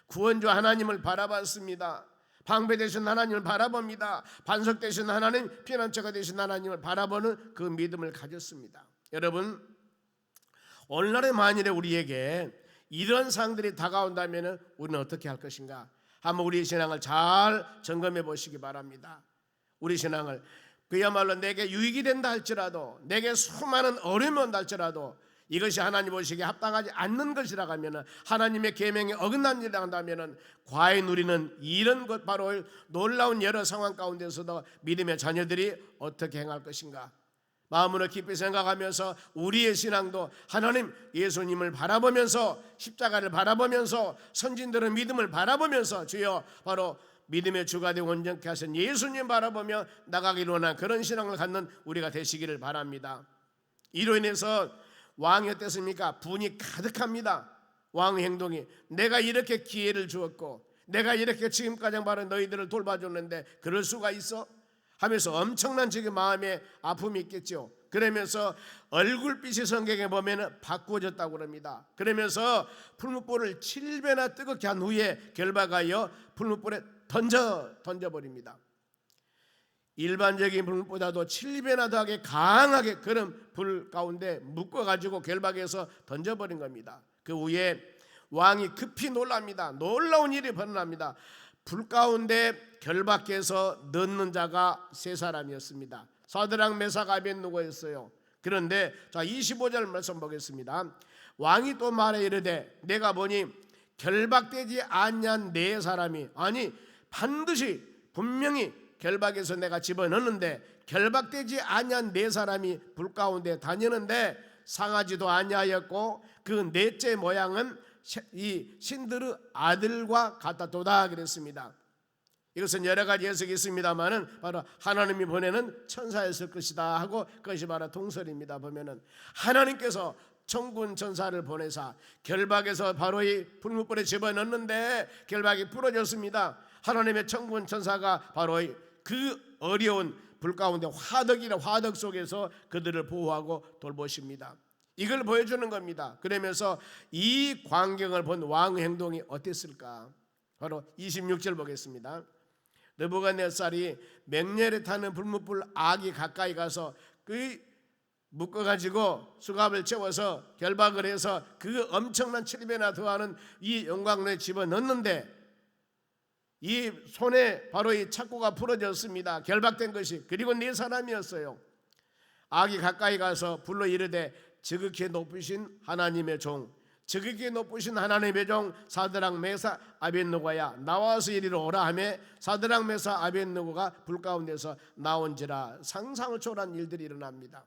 [SPEAKER 3] 구원주 하나님을 바라봤습니다. 방패 되신 하나님을 바라봅니다. 반석 되신 하나님, 피난처가 되신 하나님을 바라보는 그 믿음을 가졌습니다. 여러분, 오늘날의 만일에 우리에게 이런 상황들이 다가온다면 우리는 어떻게 할 것인가? 한번 우리의 신앙을 잘 점검해 보시기 바랍니다. 우리 신앙을 그야말로 내게 유익이 된다 할지라도, 내게 수많은 어려움이 온다 할지라도 이것이 하나님 보시기에 합당하지 않는 것이라고 하면, 하나님의 계명에 어긋난 일이라고 한다면 과연 우리는 이런 것, 바로 놀라운 여러 상황 가운데서도 믿음의 자녀들이 어떻게 행할 것인가? 마음으로 깊이 생각하면서 우리의 신앙도 하나님 예수님을 바라보면서, 십자가를 바라보면서, 선진들의 믿음을 바라보면서, 주여 바로 믿음의 주가 되고 온전케 하신 예수님 바라보며 나가기로 한 그런 신앙을 갖는 우리가 되시기를 바랍니다. 이로 인해서 왕이 어땠습니까? 분이 가득합니다. 왕의 행동이, 내가 이렇게 기회를 주었고, 내가 이렇게 지금까지 바로 너희들을 돌봐줬는데 그럴 수가 있어? 하면서 엄청난 지금 마음에 아픔이 있겠죠. 그러면서 얼굴빛이 성경에 보면 바꾸어졌다고 합니다. 그러면서 풀무불을 7배나 뜨겁게 한 후에 결박하여 풀무불에 던져버립니다. 일반적인 불보다도 7배나 더하게 강하게 그런 불 가운데 묶어가지고 결박해서 던져버린 겁니다. 그 후에 왕이 급히 놀랍니다. 놀라운 일이 벌어납니다. 불 가운데 결박해서 넣는 자가 세 사람이었습니다. 사드락, 메삭, 아벳느고였어요. 그런데 자 25절 말씀 보겠습니다. 왕이 또 말해 이르되 내가 보니 결박되지 아니한 네 사람이, 아니 반드시 분명히 결박해서 내가 집어넣는데 결박되지 아니한 네 사람이 불 가운데 다니는데 상하지도 아니하였고 그 넷째 모양은 이 신들의 아들과 같았도다 그랬습니다. 이것은 여러 가지 해석이 있습니다만은 바로 하나님이 보내는 천사였을 것이다 하고, 그것이 바로 동설입니다. 보면은 하나님께서 천군 천사를 보내사 결박해서 바로 이 풀무불에 집어넣는데 결박이 부러졌습니다. 하나님의 천군 천사가 바로 그 어려운 불 가운데 화덕 속에서 그들을 보호하고 돌보십니다. 이걸 보여주는 겁니다. 그러면서 이 광경을 본 왕의 행동이 어땠을까? 바로 26절 보겠습니다. 느부갓네살이 맹렬히 타는 불무불 악이 가까이 가서 그 묶어가지고 수갑을 채워서 결박을 해서 그 엄청난 7배나 더하는 이 영광로에 집어넣는데 이 손에 바로 이 착고가 부러졌습니다. 결박된 것이. 그리고 네 사람이었어요. 악이 가까이 가서 불러 이르되 지극히 높으신 하나님의 종, 지극히 높으신 하나님의 종 사드락 메삭 아벳느고야 나와서 이리로 오라 하며 사드락 메삭 아벳느고가 불 가운데서 나온지라. 상상을 초월한 일들이 일어납니다.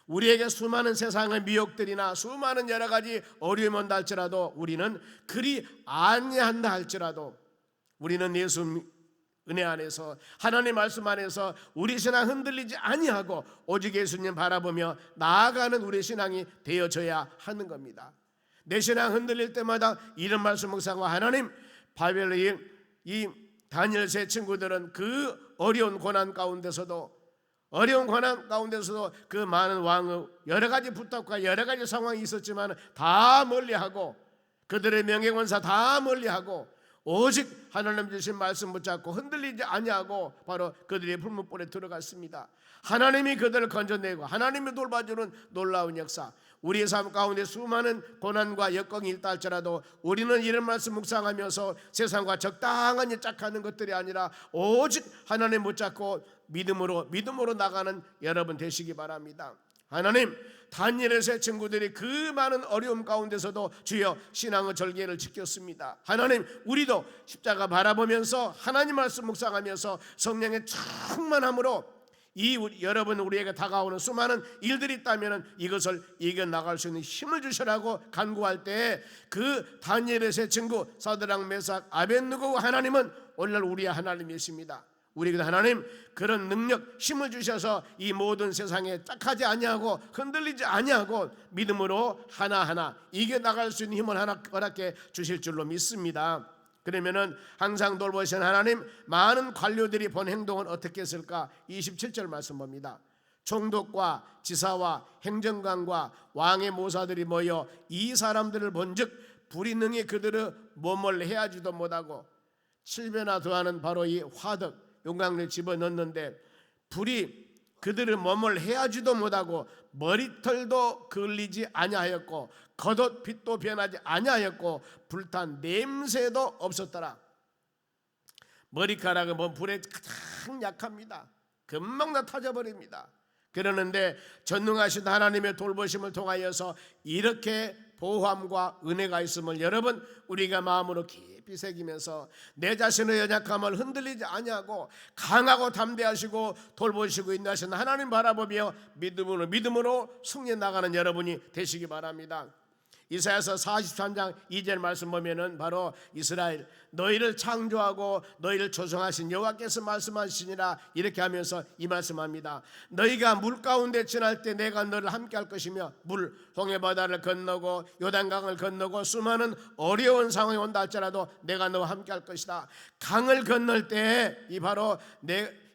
[SPEAKER 3] 우리에게 수많은 세상의 미혹들이나 수많은 여러 가지 어려움이 온다 할지라도, 우리는 그리 아니한다 할지라도, 우리는 예수 은혜 안에서, 하나님 말씀 안에서 우리 신앙 흔들리지 아니하고 오직 예수님 바라보며 나아가는 우리 신앙이 되어져야 하는 겁니다. 내 신앙 흔들릴 때마다 이런 말씀 묵상과 하나님, 바벨론 이 다니엘 세 친구들은 그 어려운 고난 가운데서도 그 많은 왕의 여러 가지 부탁과 여러 가지 상황이 있었지만 다 멀리하고, 그들의 명예권사 다 멀리하고 오직 하나님 주신 말씀 붙잡고 흔들리지 아니하고 바로 그들의 풀무불에 들어갔습니다. 하나님이 그들을 건져내고 하나님이 돌봐주는 놀라운 역사. 우리의 삶 가운데 수많은 고난과 역경이 있다 할지라도 우리는 이런 말씀 묵상하면서 세상과 적당한 일 짝하는 것들이 아니라 오직 하나님 붙잡고 믿음으로 나가는 여러분 되시기 바랍니다. 하나님, 다니엘의 세 친구들이 그 많은 어려움 가운데서도 주여 신앙의 절개를 지켰습니다. 하나님, 우리도 십자가 바라보면서 하나님 말씀 묵상하면서 성령의 충만함으로 여러분 우리에게 다가오는 수많은 일들이 있다면 이것을 이겨나갈 수 있는 힘을 주시라고 간구할 때 그 다니엘의 세 친구 사드락 메삭 아벳느고 하나님은 오늘날 우리의 하나님이십니다. 우리에게 하나님 그런 능력 힘을 주셔서 이 모든 세상에 짝하지 아니하고 흔들리지 아니하고 믿음으로 하나하나 이겨나갈 수 있는 힘을 하나 허락해 주실 줄로 믿습니다. 그러면은 항상 돌보시는 하나님, 많은 관료들이 본 행동은 어떻게 했을까? 27절 말씀 봅니다. 총독과 지사와 행정관과 왕의 모사들이 모여 이 사람들을 본즉 불이 능히 그들을 몸을 헤아지도 못하고 7배나 더하는 바로 이 화덕 용광로에 집어넣는데 불이 그들을 몸을 헤아지도 못하고 머리털도 그을리지 아니하였고 겉옷 빛도 변하지 아니하였고 불탄 냄새도 없었더라. 머리카락은 불에 가장 약합니다. 금방 다 타져버립니다. 그러는데 전능하신 하나님의 돌보심을 통하여서 이렇게 보호함과 은혜가 있음을 여러분 우리가 마음으로 깊이 새기면서 내 자신의 연약함을 흔들리지 아니하고 강하고 담대하시고 돌보시고 인도하시는 하나님 바라보며 믿음으로 승리해 나가는 여러분이 되시기 바랍니다. 이사야서 43장 2절 말씀 보면은 바로 이스라엘 너희를 창조하고 너희를 조성하신 여호와께서 말씀하시니라 이렇게 하면서 이 말씀합니다. 너희가 물 가운데 지날 때 내가 너를 함께 할 것이며 물 홍해 바다를 건너고 요단강을 건너고 수많은 어려운 상황이 온다 할지라도 내가 너와 함께 할 것이다. 강을 건널 때 이 바로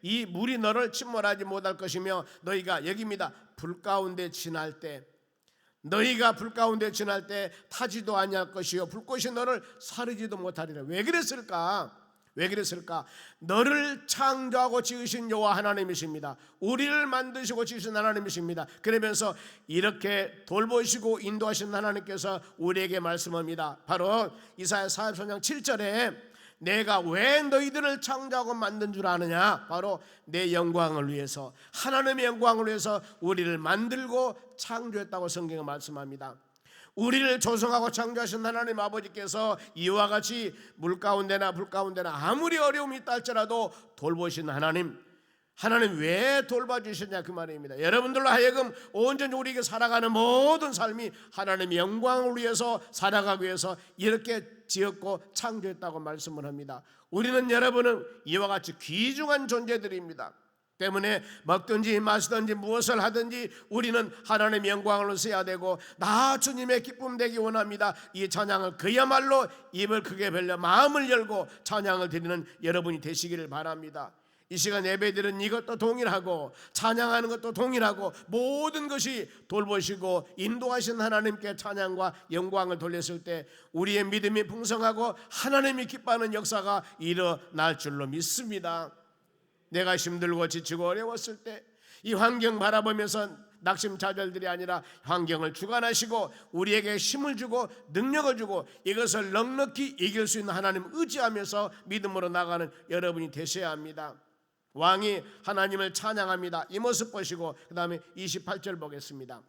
[SPEAKER 3] 이 물이 너를 침몰하지 못할 것이며 너희가 여기입니다. 불 가운데 지날 때 너희가 불 가운데 지날 때 타지도 아니할 것이요 불꽃이 너를 사르지도 못하리라. 왜 그랬을까? 너를 창조하고 지으신 여호와 하나님이십니다. 우리를 만드시고 지으신 하나님이십니다. 그러면서 이렇게 돌보시고 인도하신 하나님께서 우리에게 말씀합니다. 바로 이사야 44장 7절에 내가 왜 너희들을 창조하고 만든 줄 아느냐? 바로 내 영광을 위해서, 하나님의 영광을 위해서 우리를 만들고 창조했다고 성경에 말씀합니다. 우리를 조성하고 창조하신 하나님 아버지께서 이와 같이 물 가운데나 불 가운데나 아무리 어려움이 있다 할지라도 돌보신 하나님 왜 돌봐주셨냐 그 말입니다. 여러분들로 하여금 온전히 우리에게 살아가는 모든 삶이 하나님의 영광을 위해서 살아가기 위해서 이렇게 지었고 창조했다고 말씀을 합니다. 우리는 여러분은 이와 같이 귀중한 존재들입니다. 때문에 먹든지 마시든지 무엇을 하든지 우리는 하나님의 영광을 써야 되고 나 주님의 기쁨 되기 원합니다. 이 찬양을 그야말로 입을 크게 벌려 마음을 열고 찬양을 드리는 여러분이 되시기를 바랍니다. 이 시간 예배드리는 이것도 동일하고 찬양하는 것도 동일하고 모든 것이 돌보시고 인도하신 하나님께 찬양과 영광을 돌렸을 때 우리의 믿음이 풍성하고 하나님이 기뻐하는 역사가 일어날 줄로 믿습니다. 내가 힘들고 지치고 어려웠을 때 이 환경 바라보면서 낙심차별들이 아니라 환경을 주관하시고 우리에게 힘을 주고 능력을 주고 이것을 넉넉히 이길 수 있는 하나님을 의지하면서 믿음으로 나가는 여러분이 되셔야 합니다. 왕이 하나님을 찬양합니다. 이 모습 보시고 그 다음에 28절 보겠습니다.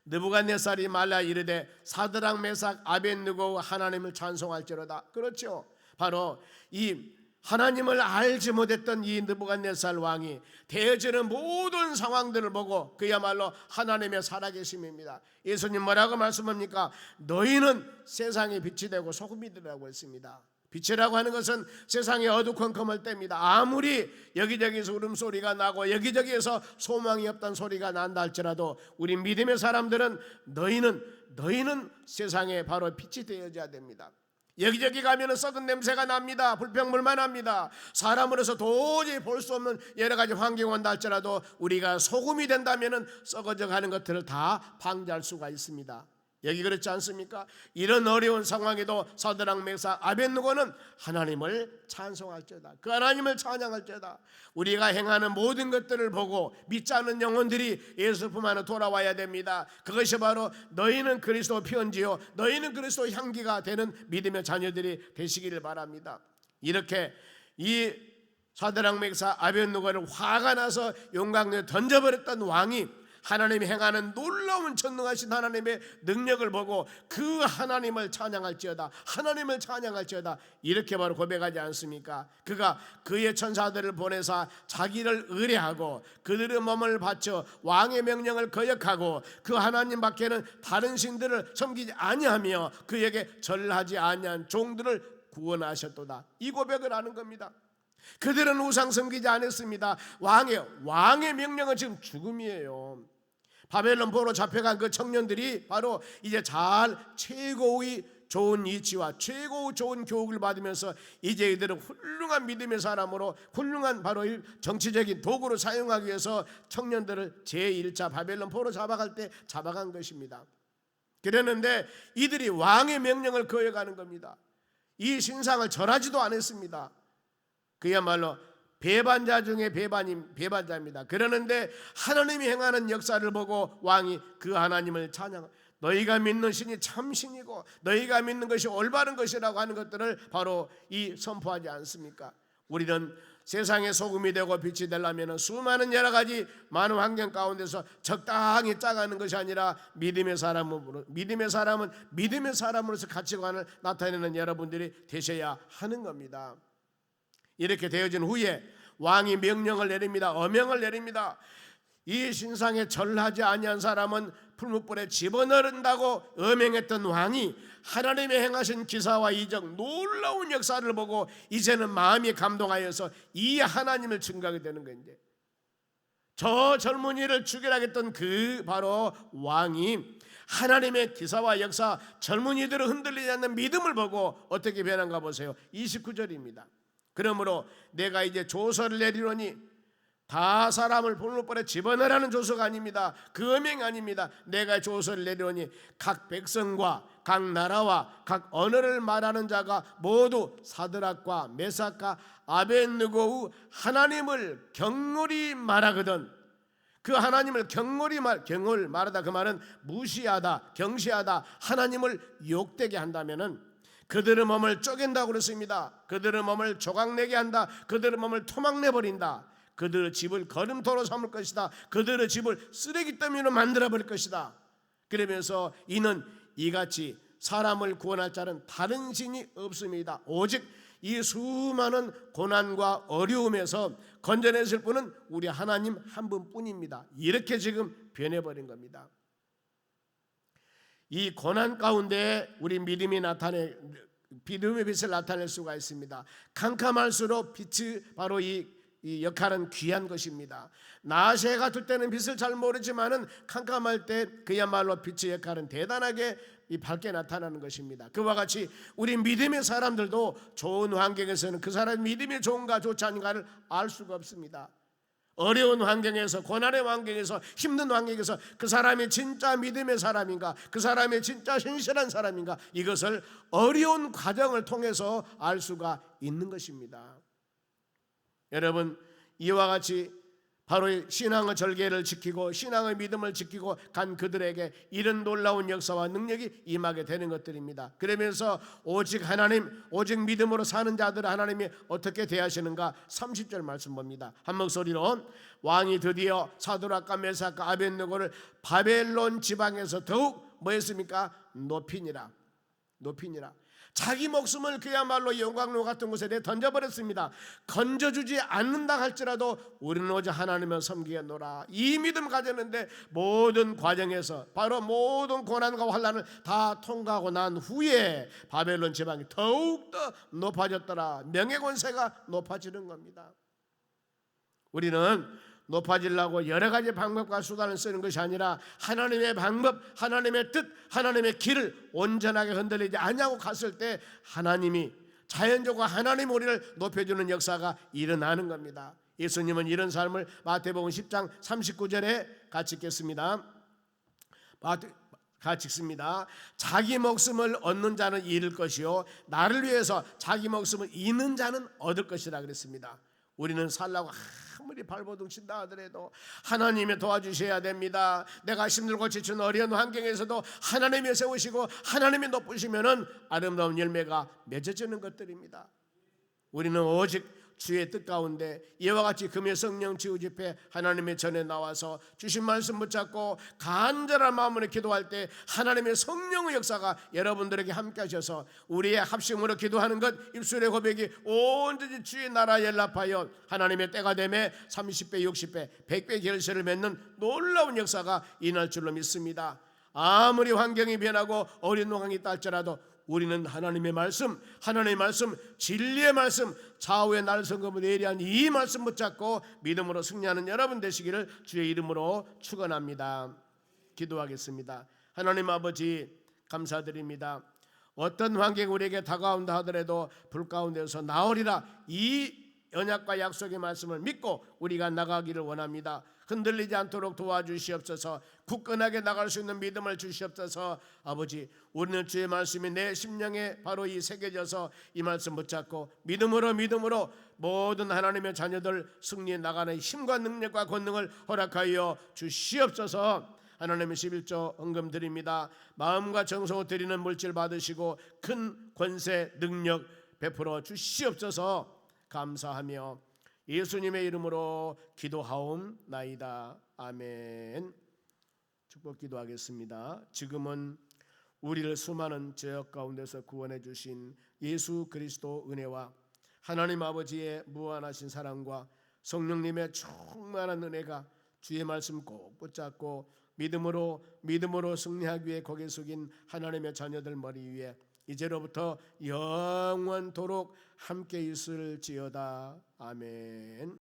[SPEAKER 3] 느부갓네살이 말라 이르되 사드락 메삭 아벳느고 하나님을 찬송할지로다. 그렇죠. 바로 이 하나님을 알지 못했던 이 느부갓네살 왕이 대해지는 모든 상황들을 보고 그야말로 하나님의 살아계심입니다. 예수님 뭐라고 말씀합니까? 너희는 세상의 빛이 되고 소금이 되라고 했습니다. 빛이라고 하는 것은 세상의 어두컴컴할 때입니다. 아무리 여기저기에서 울음소리가 나고 여기저기에서 소망이 없다는 소리가 난다 할지라도 우리 믿음의 사람들은 너희는 세상에 바로 빛이 되어져야 됩니다. 여기저기 가면 썩은 냄새가 납니다. 불평불만 합니다. 사람으로서 도저히 볼 수 없는 여러 가지 환경이 온다 할지라도 우리가 소금이 된다면 썩어져 가는 것들을 다 방지할 수가 있습니다. 여기 그렇지 않습니까? 이런 어려운 상황에도 사드락 메삭 아벳느고는 하나님을 찬송할지어다. 그 하나님을 찬양할지어다. 우리가 행하는 모든 것들을 보고 믿지 않는 영혼들이 예수품 안에 돌아와야 됩니다. 그것이 바로 너희는 그리스도 편지요 너희는 그리스도 향기가 되는 믿음의 자녀들이 되시기를 바랍니다. 이렇게 이 사드락 메삭 아벳느고를 화가 나서 용광로에 던져버렸던 왕이 하나님이 행하는 놀라운 전능하신 하나님의 능력을 보고 그 하나님을 찬양할지어다. 하나님을 찬양할지어다. 이렇게 바로 고백하지 않습니까? 그가 그의 천사들을 보내사 자기를 의뢰하고 그들의 몸을 바쳐 왕의 명령을 거역하고 그 하나님 밖에는 다른 신들을 섬기지 아니하며 그에게 절하지 아니한 종들을 구원하셨도다. 이 고백을 하는 겁니다. 그들은 우상 섬기지 않았습니다. 왕의 명령은 지금 죽음이에요. 바벨론 포로 잡혀간 그 청년들이 바로 이제 잘 최고의 좋은 이치와 최고 좋은 교육을 받으면서 이제 이들은 훌륭한 믿음의 사람으로 훌륭한 바로 정치적인 도구로 사용하기 위해서 청년들을 제1차 바벨론 포로 잡아갈 때 잡아간 것입니다. 그랬는데 이들이 왕의 명령을 거역하는 겁니다. 이 신상을 절하지도 않았습니다. 그야말로 배반자 중에 배반자입니다. 그러는데 하나님이 행하는 역사를 보고 왕이 그 하나님을 찬양, 너희가 믿는 신이 참 신이고 너희가 믿는 것이 올바른 것이라고 하는 것들을 바로 이 선포하지 않습니까? 우리는 세상의 소금이 되고 빛이 되려면 수많은 여러 가지 많은 환경 가운데서 적당히 짜가는 것이 아니라 믿음의 사람은 믿음의 사람으로서 가치관을 나타내는 여러분들이 되셔야 하는 겁니다. 이렇게 되어진 후에 왕이 명령을 내립니다. 어명을 내립니다. 이 신상에 절하지 아니한 사람은 풀무불에 집어넣는다고 어명했던 왕이 하나님의 행하신 기사와 이적 놀라운 역사를 보고 이제는 마음이 감동하여서 이 하나님을 증거하게 되는 건데, 저 젊은이를 죽이라 했던 그 바로 왕이 하나님의 기사와 역사, 젊은이들을 흔들리지 않는 믿음을 보고 어떻게 변한가 보세요. 29절입니다. 그러므로 내가 이제 조서를 내리노니, 다 사람을 풀무불에 집어넣으라는 조서가 아닙니다. 그 어명이 아닙니다. 내가 조서를 내리노니 각 백성과 각 나라와 각 언어를 말하는 자가 모두 사드락과 메삭과 아벳느고의 하나님을 경홀히 말하거든. 그 하나님을 경홀히 말하다, 그 말은 무시하다, 경시하다, 하나님을 욕되게 한다면은 그들의 몸을 쪼갠다고 그랬습니다. 그들의 몸을 조각내게 한다. 그들의 몸을 토막내버린다. 그들의 집을 거름토로 삼을 것이다. 그들의 집을 쓰레기 더미로 만들어버릴 것이다. 그러면서 이는 이같이 사람을 구원할 자는 다른 신이 없습니다. 오직 이 수많은 고난과 어려움에서 건져내실 분은 우리 하나님 한 분뿐입니다. 이렇게 지금 변해버린 겁니다. 이 고난 가운데 우리 믿음의 빛을 나타낼 수가 있습니다. 캄캄할수록 빛이 바로 이 역할은 귀한 것입니다. 낮에 해가 뜰 때는 빛을 잘 모르지만은 캄캄할 때 그야말로 빛의 역할은 대단하게 밝게 나타나는 것입니다. 그와 같이 우리 믿음의 사람들도 좋은 환경에서는 그 사람의 믿음이 좋은가 좋지 않은가를 알 수가 없습니다. 어려운 환경에서, 고난의 환경에서, 힘든 환경에서 그 사람이 진짜 믿음의 사람인가, 그 사람이 진짜 신실한 사람인가, 이것을 어려운 과정을 통해서 알 수가 있는 것입니다. 여러분, 이와 같이 바로 신앙의 절개를 지키고 신앙의 믿음을 지키고 간 그들에게 이런 놀라운 역사와 능력이 임하게 되는 것들입니다. 그러면서 오직 하나님, 오직 믿음으로 사는 자들을 하나님이 어떻게 대하시는가? 30절 말씀 봅니다. 한 목소리로 왕이 드디어 사드락과 메삭과 아벳느고를 바벨론 지방에서 더욱 뭐 했습니까? 높이니라. 자기 목숨을 그야말로 영광로 같은 곳에 던져버렸습니다. 건져주지 않는다 할지라도 우리는 오직 하나님을 섬기겠노라. 이 믿음 가졌는데 모든 과정에서 바로 모든 고난과 환난을 다 통과하고 난 후에 바벨론 지방이 더욱더 높아졌더라. 명예권세가 높아지는 겁니다. 우리는 높아지려고 여러 가지 방법과 수단을 쓰는 것이 아니라 하나님의 방법, 하나님의 뜻, 하나님의 길을 온전하게 흔들리지 않냐고 갔을 때 하나님이 자연적으로 하나님 우리를 높여주는 역사가 일어나는 겁니다. 예수님은 이런 삶을 마태복음 10장 39절에 같이 읽겠습니다. 같이 읽습니다. 자기 목숨을 얻는 자는 잃을 것이요 나를 위해서 자기 목숨을 잃는 자는 얻을 것이라 그랬습니다. 우리는 살라고 아무리 발버둥 친다 하더라도 하나님이 도와주셔야 됩니다. 내가 힘들고 지친 어려운 환경에서도 하나님이 세우시고 하나님이 높으시면은 아름다운 열매가 맺어지는 것들입니다. 우리는 오직 주의 뜻 가운데 이와 같이 금요 성령 치유 집회 하나님의 전에 나와서 주신 말씀 붙잡고 간절한 마음으로 기도할 때 하나님의 성령의 역사가 여러분들에게 함께 하셔서 우리의 합심으로 기도하는 것 입술의 고백이 온전히 주의 나라에 연락하여 하나님의 때가 되매 30배 60배 100배 결실을 맺는 놀라운 역사가 일어날 줄로 믿습니다. 아무리 환경이 변하고 어려운 상황이 있다 할지라도 우리는 하나님의 말씀, 진리의 말씀, 좌우의 날 성금을 예리한 이 말씀 붙잡고 믿음으로 승리하는 여러분 되시기를 주의 이름으로 축원합니다. 기도하겠습니다. 하나님 아버지 감사드립니다. 어떤 환경이 우리에게 다가온다 하더라도 불 가운데서 나오리라 이 언약과 약속의 말씀을 믿고 우리가 나가기를 원합니다. 흔들리지 않도록 도와주시옵소서. 굳건하게 나갈 수 있는 믿음을 주시옵소서. 아버지, 우리는 주의 말씀이 내 심령에 바로 이 새겨져서 이 말씀 붙잡고 믿음으로 모든 하나님의 자녀들 승리해 나가는 힘과 능력과 권능을 허락하여 주시옵소서. 하나님의 11조 헌금 드립니다. 마음과 정성을 드리는 물질 받으시고 큰 권세 능력 베풀어 주시옵소서. 감사하며 예수님의 이름으로 기도하옵나이다. 아멘. 축복 기도하겠습니다. 지금은 우리를 수많은 죄악 가운데서 구원해 주신 예수 그리스도 은혜와 하나님 아버지의 무한하신 사랑과 성령님의 충만한 은혜가 주의 말씀 꼭 붙잡고 믿음으로 승리하기 위해 고개 숙인 하나님의 자녀들 머리 위에 이제로부터 영원토록 함께 있을지어다. 아멘.